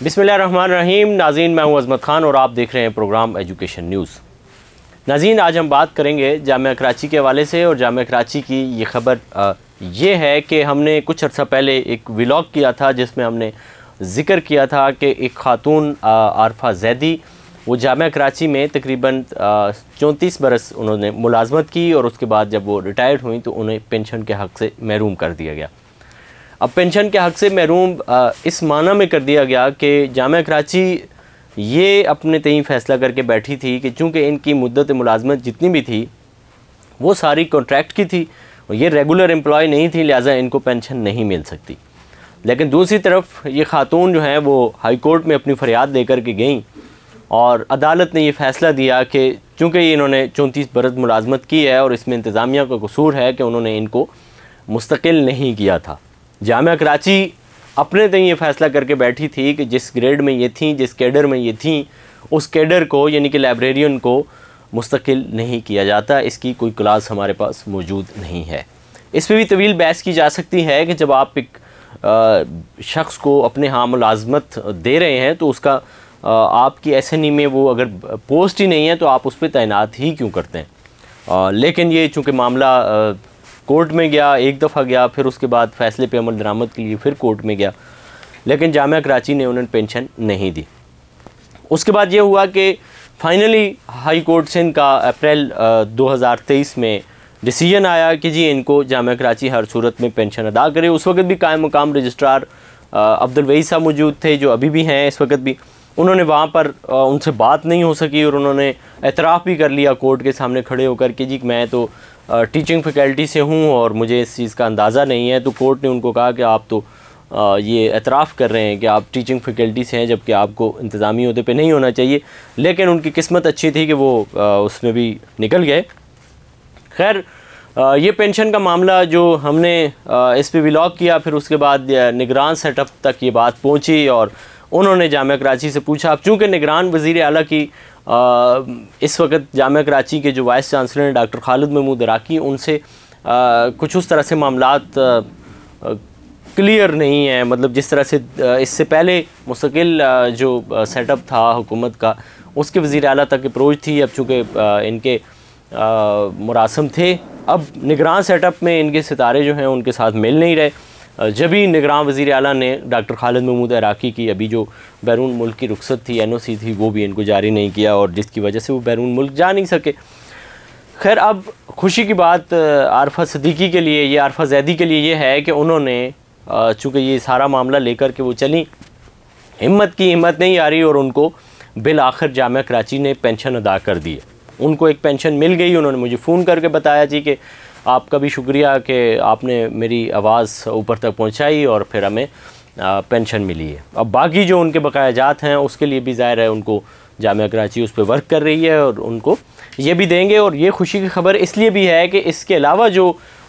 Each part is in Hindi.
बिस्मिल्लाहिर्रहमानिर्रहीम। नाज़रीन, मैं हूं अज़मत ख़ान और आप देख रहे हैं प्रोग्राम एजुकेशन न्यूज़। नाज़रीन, आज हम बात करेंगे जामिया कराची के हवाले से और जामिया कराची की ये ख़बर ये है कि हमने कुछ अर्सा पहले एक व्लॉग किया था जिसमें हमने ज़िक्र किया था कि एक ख़ातून आरफा ज़ैदी वो जामिया कराची में तकरीबन 34 बरस उन्होंने मुलाजमत की और उसके बाद जब वो रिटायर्ड हुई तो उन्हें पेंशन के हक़ से महरूम कर दिया गया। अब पेंशन के हक़ से महरूम इस माना में कर दिया गया कि जामिया कराची ये अपने तय फ़ैसला करके बैठी थी कि चूँकि इनकी मुद्दत मुलाजमत जितनी भी थी वो सारी कॉन्ट्रैक्ट की थी और ये रेगुलर एम्प्लॉय नहीं थी, लिहाजा इनको पेंशन नहीं मिल सकती। लेकिन दूसरी तरफ ये ख़ातून जो हैं वो हाई कोर्ट में अपनी फ़रियाद लेकर के गईं और अदालत ने ये फ़ैसला दिया कि चूँकि इन्होंने 34 बरस मुलाजमत की है और इसमें इंतज़ामिया का कसूर है कि उन्होंने इनको मुस्तकिल नहीं किया था। जामिया कराची अपने तय ये फ़ैसला करके बैठी थी कि जिस ग्रेड में ये थी, जिस कैडर में ये थी, उस कैडर को यानी कि लाइब्रेरियन को मुस्तकिल नहीं किया जाता। इसकी कोई क्लास हमारे पास मौजूद नहीं है। इस पर भी तवील बहस की जा सकती है कि जब आप एक शख्स को अपने यहाँ मुलाजमत दे रहे हैं तो उसका आपकी SNE में वो अगर पोस्ट ही नहीं है तो आप उस पर तैनात ही क्यों करते हैं। लेकिन ये चूँकि मामला कोर्ट में गया, एक दफ़ा गया, फिर उसके बाद फ़ैसले पे अमल दरामद के लिए फिर कोर्ट में गया, लेकिन जामिया कराची ने उन्हें पेंशन नहीं दी। उसके बाद ये हुआ कि फ़ाइनली हाई कोर्ट सिंध का अप्रैल 2023 में डिसीजन आया कि जी इनको जामिया कराची हर सूरत में पेंशन अदा करे। उस वक्त भी कायम मुकाम रजिस्ट्रार अब्दुल वहीद साहब मौजूद थे, जो अभी भी हैं इस वक्त भी। उन्होंने वहाँ पर उनसे बात नहीं हो सकी और उन्होंने एतराफ़ भी कर लिया कोर्ट के सामने खड़े होकर कि जी मैं तो टीचिंग फैकल्टी से हूँ और मुझे इस चीज़ का अंदाज़ा नहीं है। तो कोर्ट ने उनको कहा कि आप तो ये एतराफ़ कर रहे हैं कि आप टीचिंग फैकल्टी से हैं जबकि आपको इंतज़ामी ओहदे पे नहीं होना चाहिए। लेकिन उनकी किस्मत अच्छी थी कि वो उसमें भी निकल गए। खैर, ये पेंशन का मामला जो हमने इस पे व्लॉग किया, फिर उसके बाद निगरान सेटअप तक ये बात पहुँची और उन्होंने जामिया कराची से पूछा। अब चूँकि निगरान वज़ीर आला की इस वक्त जामिया कराची के जो वाइस चांसलर हैं डॉक्टर खालिद महमूद अराकी, उनसे कुछ उस तरह से मामलात क्लियर नहीं है। मतलब जिस तरह से इससे पहले मुस्तकिल जो सेटअप था हुकूमत का उसके वज़ीर आला तक अप्रोच थी। अब चूँकि इनके मुरासम थे, अब निगरान सेटअप में इनके सितारे जो हैं उनके साथ मिल नहीं रहे। जब ही निगरान वज़ीर आला ने डॉक्टर खालिद महमूद अराकी की अभी जो बैरून मुल्क की रुखसत थी, NOC थी, वो भी इनको जारी नहीं किया और जिसकी वजह से वो बैरून मुल्क जा नहीं सके। खैर, अब खुशी की बात आरफा सदीकी के लिए, ये आरफा ज़ैदी के लिए ये है कि उन्होंने चूँकि ये सारा मामला लेकर के वो चली, हिम्मत नहीं आ रही और उनको बिल आखिर जामिया कराची ने पेंशन अदा कर दी है। उनको एक पेंशन मिल गई। उन्होंने मुझे फ़ोन करके बताया जी कि आपका भी शुक्रिया कि आपने मेरी आवाज़ ऊपर तक पहुंचाई और फिर हमें पेंशन मिली है। अब बाकी जो उनके बकायाजात हैं उसके लिए भी ज़ाहिर है उनको जामिया कराची उस पर वर्क कर रही है और उनको ये भी देंगे। और ये खुशी की खबर इसलिए भी है कि इसके अलावा जो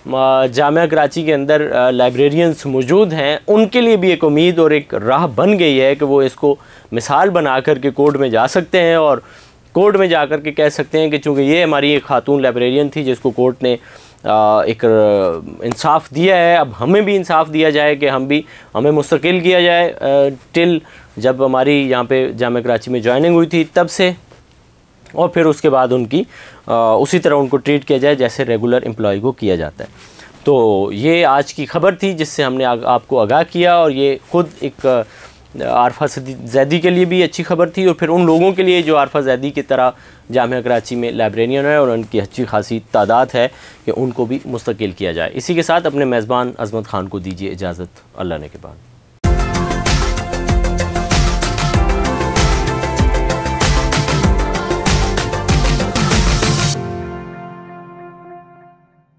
जामिया कराची के अंदर लाइब्रेरियंस मौजूद हैं उनके लिए भी एक उम्मीद और एक राह बन गई है कि वो इसको मिसाल बना कर के कोर्ट में जा सकते हैं और कोर्ट में जा कर के कह सकते हैं कि चूँकि ये हमारी एक खातून लाइब्रेरियन थी जिसको कोर्ट ने एक इंसाफ दिया है, अब हमें भी इंसाफ दिया जाए कि हमें मुस्तकिल किया जाए टिल जब हमारी यहाँ पे जामिया कराची में ज्वाइनिंग हुई थी तब से, और फिर उसके बाद उनकी उसी तरह उनको ट्रीट किया जाए जैसे रेगुलर एम्प्लॉय को किया जाता है। तो ये आज की खबर थी जिससे हमने आपको आगाह किया और ये ख़ुद एक आरफा ज़ैदी के लिए भी अच्छी खबर थी और फिर उन लोगों के लिए जो आरफा ज़ैदी की तरह जामिया कराची में लाइब्रेरियन है और उनकी अच्छी खासी तादाद है कि उनको भी मुस्तकिल किया जाए। इसी के साथ अपने मेज़बान अज़मत ख़ान को दीजिए इजाज़त। अल्लाह ने के बाद।